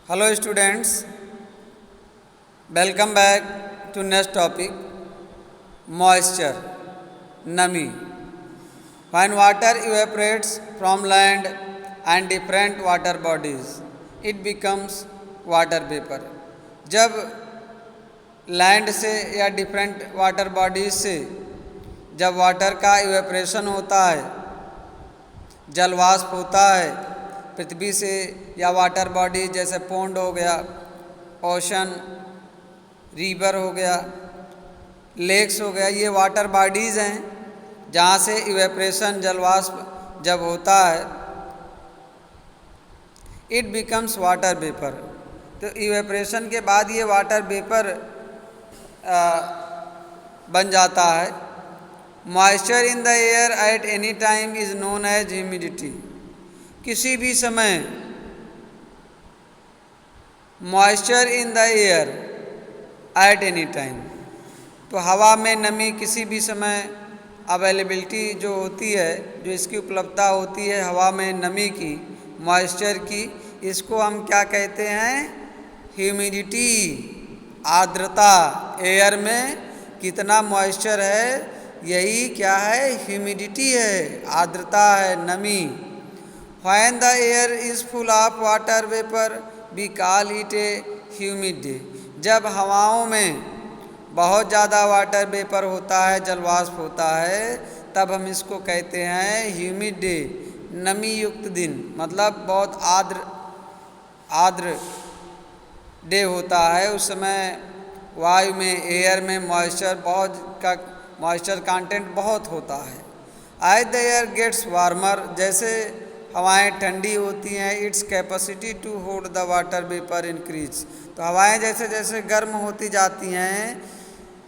Hello students, welcome back to next topic moisture, nami. When water evaporates from land and different water bodies, it becomes water vapor. जब land से या different water bodies से जब water का evaporation होता है, जलवाष्प होता है पृथ्वी से या वाटर बॉडी जैसे पोंड हो गया, ओशन, रिवर हो गया, लेक्स हो गया, ये वाटर बॉडीज़ हैं जहाँ से इवेपरेशन जलवाष्प जब होता है इट बिकम्स वाटर वेपर। तो इवेपरेशन के बाद ये वाटर वेपर बन जाता है। Moisture in the air at any time is known as humidity. किसी भी समय moisture in the air at any time, तो हवा में नमी किसी भी समय अवेलेबिलिटी जो होती है, जो इसकी उपलब्धता होती है हवा में नमी की, मॉइस्चर की, इसको हम क्या कहते हैं? ह्यूमिडिटी, आर्द्रता। एयर में कितना मॉइस्चर है यही क्या है? ह्यूमिडिटी है, आर्द्रता है, नमी। When the air is full of water vapour we call it a humid day. जब हवाओं में बहुत ज़्यादा वाटर वेपर होता है, जलवाष्प होता है, तब हम इसको कहते हैं ह्यूमिड डे, नमी युक्त दिन। मतलब बहुत आर्द्र डे होता है। उस समय वायु में, एयर में मॉइस्चर कंटेंट बहुत होता है। As the air gets warmer, जैसे हवाएं ठंडी होती हैं, its capacity to hold the water vapour increase. तो हवाएं जैसे जैसे गर्म होती जाती हैं,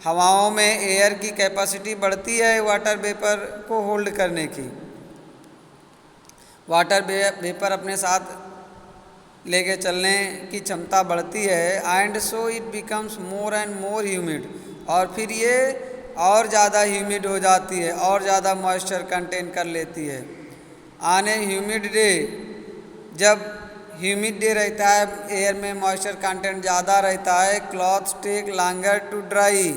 हवाओं में एयर की कैपेसिटी बढ़ती है वाटर वेपर को होल्ड करने की। वाटर वेपर अपने साथ लेके चलने की क्षमता बढ़ती है। And so it becomes more and more humid, और फिर ये और ज़्यादा ह्यूमिड हो जाती है, और ज़्यादा मॉइस्चर कंटेन कर लेती है। ऑन ए ह्यूमिड डे, जब ह्यूमिड डे रहता है, एयर में मॉइस्चर कंटेंट ज़्यादा रहता है, clothes take longer to dry.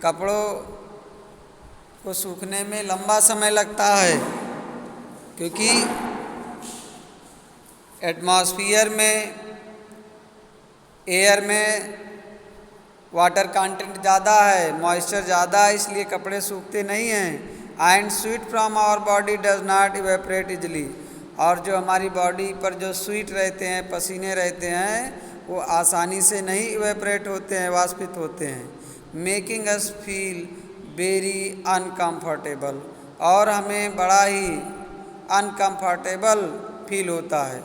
कपड़ों को सूखने में लंबा समय लगता है, क्योंकि एटमॉस्फियर में, एयर में वाटर कंटेंट ज़्यादा है, मॉइस्चर ज़्यादा है, इसलिए कपड़े सूखते नहीं हैं। And sweat from our body does not evaporate easily, और जो हमारी बॉडी पर जो स्वीट रहते हैं, पसीने रहते हैं, वो आसानी से नहीं इवेपरेट होते हैं, वाष्पित होते हैं। Making us feel very uncomfortable, और हमें बड़ा ही अनकम्फर्टेबल फील होता है।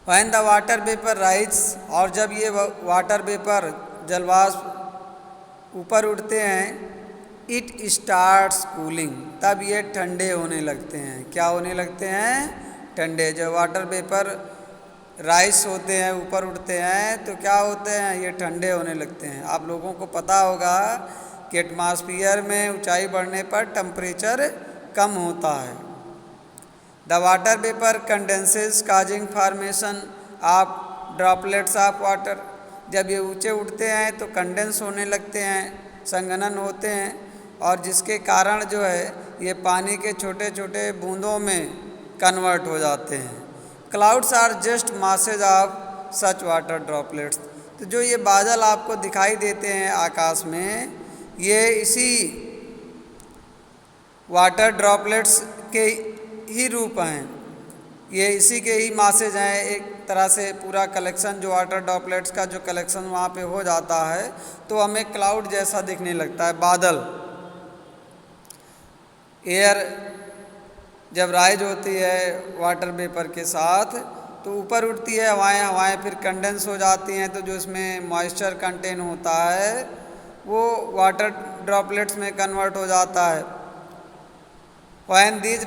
When the water vapour rise, और जब ये वाटर वेपर जलवाष्प ऊपर उठते हैं, इट स्टार्ट्स कूलिंग, तब ये ठंडे होने लगते हैं। क्या होने लगते हैं? ठंडे। जब वाटर वेपर राइज होते हैं, ऊपर उठते हैं, तो क्या होते हैं? ये ठंडे होने लगते हैं। आप लोगों को पता होगा कि एटमॉस्फियर में ऊंचाई बढ़ने पर टेम्परेचर कम होता है। The water vapour condenses causing formation of droplets of water. जब ये ऊंचे उठते हैं तो कंडेंस होने लगते हैं, संघनन होते हैं, और जिसके कारण जो है ये पानी के छोटे छोटे बूंदों में कन्वर्ट हो जाते हैं। Clouds are just masses of such water droplets. तो जो ये बादल आपको दिखाई देते हैं आकाश में, ये इसी वाटर ड्रॉपलेट्स के ही रूप हैं, ये इसी के ही मासेज हैं। एक तरह से पूरा कलेक्शन जो वाटर ड्रॉपलेट्स का जो कलेक्शन वहाँ पे हो जाता है, तो हमें क्लाउड जैसा दिखने लगता है, बादल। एयर जब राइज होती है वाटर वेपर के साथ, तो ऊपर उठती है हवाएं, हवाएं फिर कंडेंस हो जाती हैं, तो जो इसमें मॉइस्चर कंटेन होता है वो वाटर ड्रॉपलेट्स में कन्वर्ट हो जाता है। When these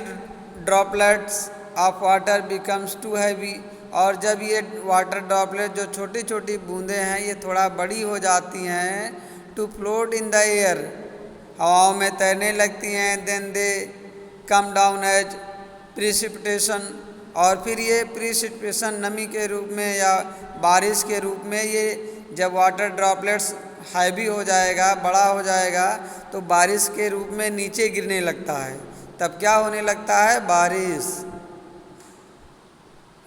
droplets of water becomes too heavy, और जब ये वाटर ड्रॉपलेट जो छोटी छोटी बूंदें हैं ये थोड़ा बड़ी हो जाती हैं, to float in the air, हवाओं में तैरने लगती हैं, then they come down as precipitation, और फिर ये प्रीसिपिटेशन नमी के रूप में या बारिश के रूप में ये जब वाटर ड्रॉपलेट्स हैवी हो जाएगा, बड़ा हो जाएगा, तो बारिश के रूप में नीचे गिरने लगता है। तब क्या होने लगता है? बारिश।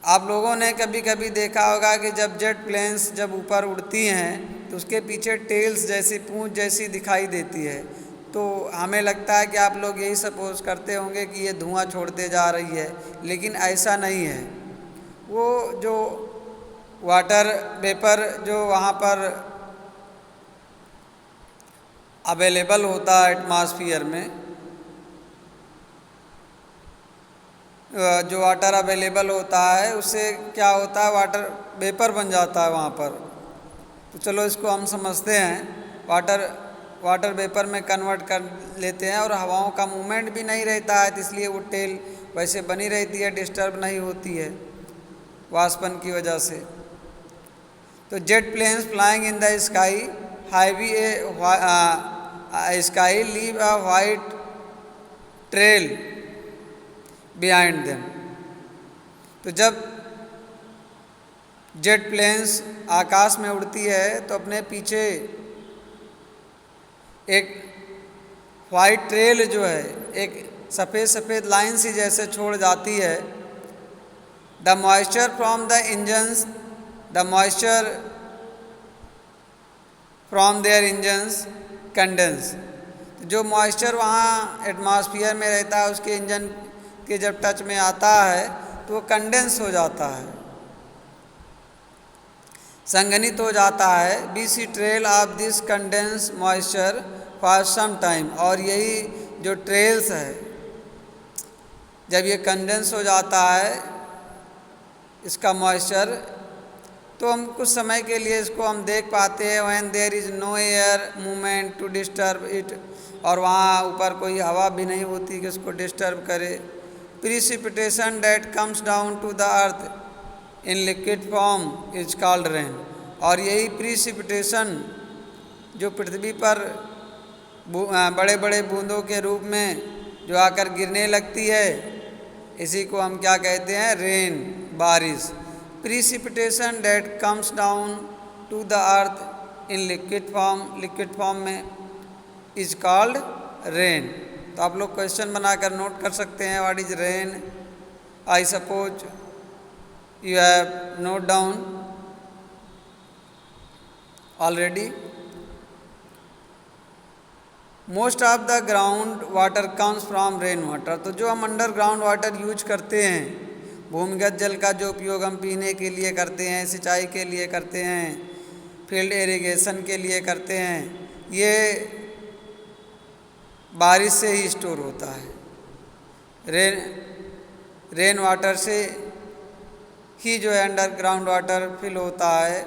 आप लोगों ने कभी कभी देखा होगा कि जब जेट प्लेन्स जब ऊपर उड़ती हैं तो उसके पीछे टेल्स जैसी, पूंछ जैसी दिखाई देती है। तो हमें लगता है कि आप लोग यही सपोज करते होंगे कि ये धुआं छोड़ते जा रही है, लेकिन ऐसा नहीं है। वो जो वाटर वेपर जो वहाँ पर अवेलेबल होता है एटमॉस्फेयर में, जो वाटर अवेलेबल होता है उससे क्या होता है, वाटर वेपर बन जाता है वहाँ पर। तो चलो इसको हम समझते हैं। वाटर वेपर में कन्वर्ट कर लेते हैं और हवाओं का मूवमेंट भी नहीं रहता है, तो इसलिए वो टेल वैसे बनी रहती है, डिस्टर्ब नहीं होती है वाष्पन की वजह से। तो jet planes flying in the sky heavy sky leave a white trail behind them. तो जब जेट प्लेन्स आकाश में उड़ती है तो अपने पीछे एक वाइट ट्रेल जो है, एक सफ़ेद सफ़ेद लाइन सी जैसे छोड़ जाती है। The moisture from the engines, the moisture from their engines condense. जो मॉइस्चर वहाँ एटमॉस्फेयर में रहता है उसके इंजन के जब टच में आता है तो वो कंडेंस हो जाता है, संघनित हो जाता है। We see trail of this condense moisture for some time. और यही जो ट्रेल्स है, जब ये कंडेंस हो जाता है इसका मॉइस्चर, तो हम कुछ समय के लिए इसको हम देख पाते हैं। When there is no air movement to disturb it, और वहाँ ऊपर कोई हवा भी नहीं होती कि उसको डिस्टर्ब करे। Precipitation that comes down to the earth in liquid form is called rain. और यही प्रीसिपिटेशन जो पृथ्वी पर बड़े बड़े बूंदों के रूप में जो आकर गिरने लगती है, इसी को हम क्या कहते हैं? रेन, बारिश। Precipitation that comes down to the earth in liquid form में इज कॉल्ड रेन। तो आप लोग क्वेश्चन बनाकर नोट कर सकते हैं, what is rain. I suppose you have note down already. Most of the ground water comes from rain water। तो जो हम अंडरग्राउंड वाटर यूज करते हैं, भूमिगत जल का जो उपयोग हम पीने के लिए करते हैं, सिंचाई के लिए करते हैं, फील्ड इरिगेशन के लिए करते हैं, ये बारिश से ही स्टोर होता है। रेन वाटर से ही जो है अंडरग्राउंड वाटर फिल होता है।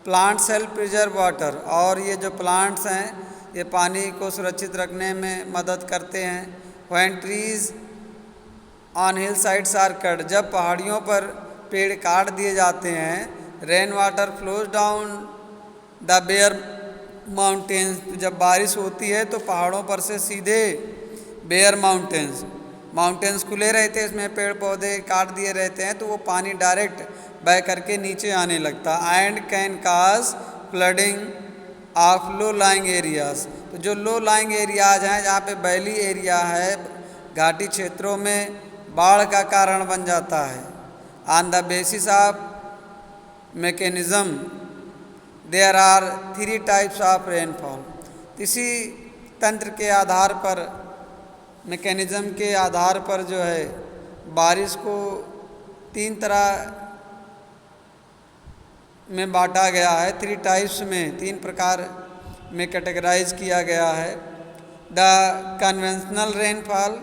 Plants help preserve water. और ये जो प्लांट्स हैं ये पानी को सुरक्षित रखने में मदद करते हैं। When trees on hill sides are cut. जब पहाड़ियों पर पेड़ काट दिए जाते हैं, rain water flows down the bare mountains. जब बारिश होती है तो पहाड़ों पर से सीधे बेयर माउंटेन्स खुले रहते हैं, इसमें पेड़ पौधे काट दिए रहते हैं, तो वो पानी डायरेक्ट बह करके नीचे आने लगता है। And can cause flooding of low lying areas. तो जो लो लाइंग एरियाज हैं, जहाँ पे वैली एरिया है, घाटी क्षेत्रों में बाढ़ का कारण बन जाता है। On the basis of mechanism there are 3 types of rainfall. इसी तंत्र के आधार पर, मैकेनिज्म के आधार पर जो है बारिश को 3 तरह में बांटा गया है। 3 टाइप्स में, 3 प्रकार में कैटेगराइज किया गया है। The conventional rainfall,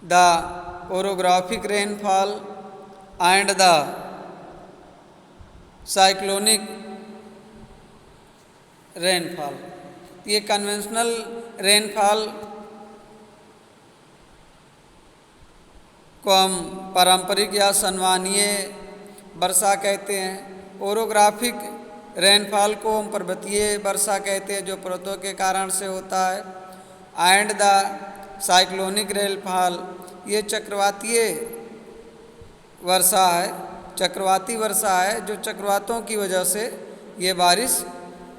the orographic rainfall and the cyclonic rainfall. ये कन्वेंशनल रेनफॉल को हम पारंपरिक या सम्मानीय वर्षा कहते हैं। ओरोग्राफिक रेनफॉल को हम पर्वतीय वर्षा कहते हैं, जो पर्वतों के कारण से होता है। एंड द साइक्लोनिक रेनफॉल, ये चक्रवातीय वर्षा है, चक्रवाती वर्षा है जो चक्रवातों की वजह से ये बारिश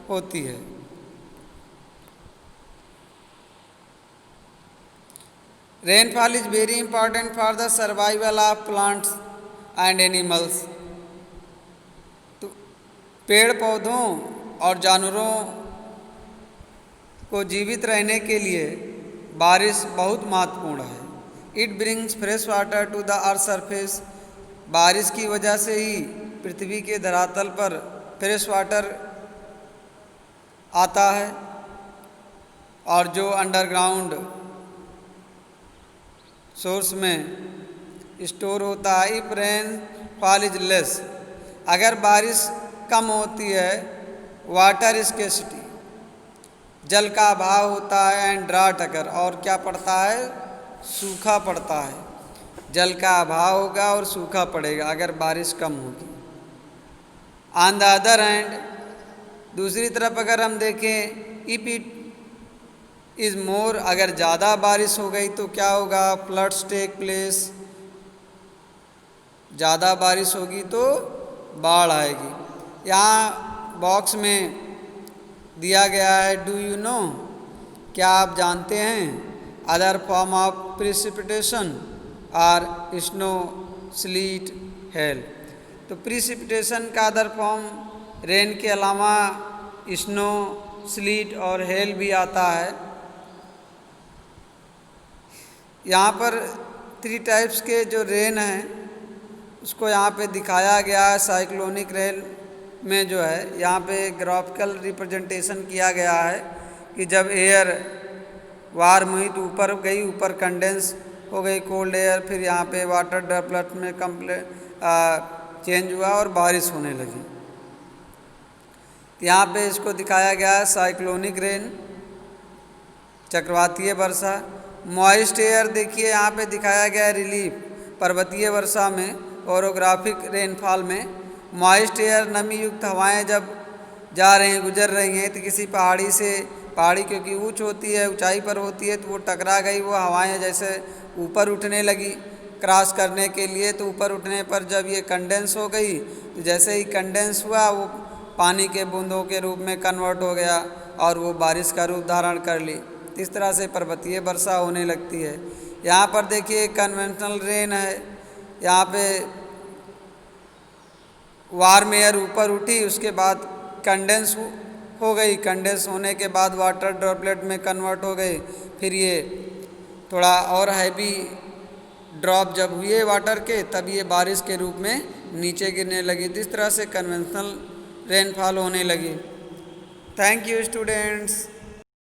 होती है। Rainfall is very important for the survival of plants and animals. तो पेड़ पौधों और जानवरों को जीवित रहने के लिए बारिश बहुत महत्वपूर्ण है। It brings fresh water to the earth surface. बारिश की वजह से ही पृथ्वी के धरातल पर फ्रेश वाटर आता है, और जो अंडरग्राउंड सोर्स में स्टोर होता है। If rain fall is less, अगर बारिश कम होती है, वाटर स्केर्सिटी, जल का अभाव होता है, एंड ड्राट अगर, और क्या पड़ता है, सूखा पड़ता है। जल का अभाव होगा और सूखा पड़ेगा अगर बारिश कम होगी। ऑन द अदर हैंड, दूसरी तरफ अगर हम देखें, इफ इट इज़ मोर, अगर ज़्यादा बारिश हो गई तो क्या होगा, फ्लड्स टेक प्लेस, ज़्यादा बारिश होगी तो बाढ़ आएगी। यहाँ बॉक्स में दिया गया है, डू यू नो, क्या आप जानते हैं, other form of precipitation are snow, sleet, hail. तो प्रिसिपिटेशन का अदर फॉर्म रेन के अलावा स्नो, स्लीट और हेल भी आता है। यहाँ पर 3 टाइप्स के जो रेन हैं उसको यहाँ पे दिखाया गया है। साइक्लोनिक रेन में जो है यहाँ पे ग्राफिकल रिप्रेजेंटेशन किया गया है कि जब एयर वार्म हुई तो ऊपर गई, ऊपर कंडेंस हो गई कोल्ड एयर, फिर यहाँ पे वाटर ड्रॉपलेट में चेंज हुआ और बारिश होने लगी। तो यहाँ पे इसको दिखाया गया है साइक्लोनिक रेन, चक्रवातीय वर्षा। मॉइस्ट एयर देखिए यहाँ पे दिखाया गया है रिलीफ, पर्वतीय वर्षा में, ओरोग्राफिक रेनफॉल में। मॉइस्ट एयर, नमी युक्त हवाएं जब जा रही हैं, गुजर रही हैं, तो किसी पहाड़ी से, पहाड़ी क्योंकि ऊंच होती है, ऊंचाई पर होती है, तो वो टकरा गई, वो हवाएं जैसे ऊपर उठने लगी क्रॉस करने के लिए, तो ऊपर उठने पर जब ये कंडेंस हो गई, तो जैसे ही कंडेंस हुआ वो पानी के बूंदों के रूप में कन्वर्ट हो गया और वो बारिश का रूप धारण कर ली। इस तरह से पर्वतीय वर्षा होने लगती है। यहाँ पर देखिए कन्वेंशनल रेन है, यहाँ पे वार्म एयर ऊपर उठी, उसके बाद कंडेंस हो गई, कंडेंस होने के बाद वाटर ड्रॉपलेट में कन्वर्ट हो गई, फिर ये थोड़ा और हैवी ड्रॉप जब हुए वाटर के, तब ये बारिश के रूप में नीचे गिरने लगी। इस तरह से कन्वेंशनल रेनफॉल होने लगी। Thank you students.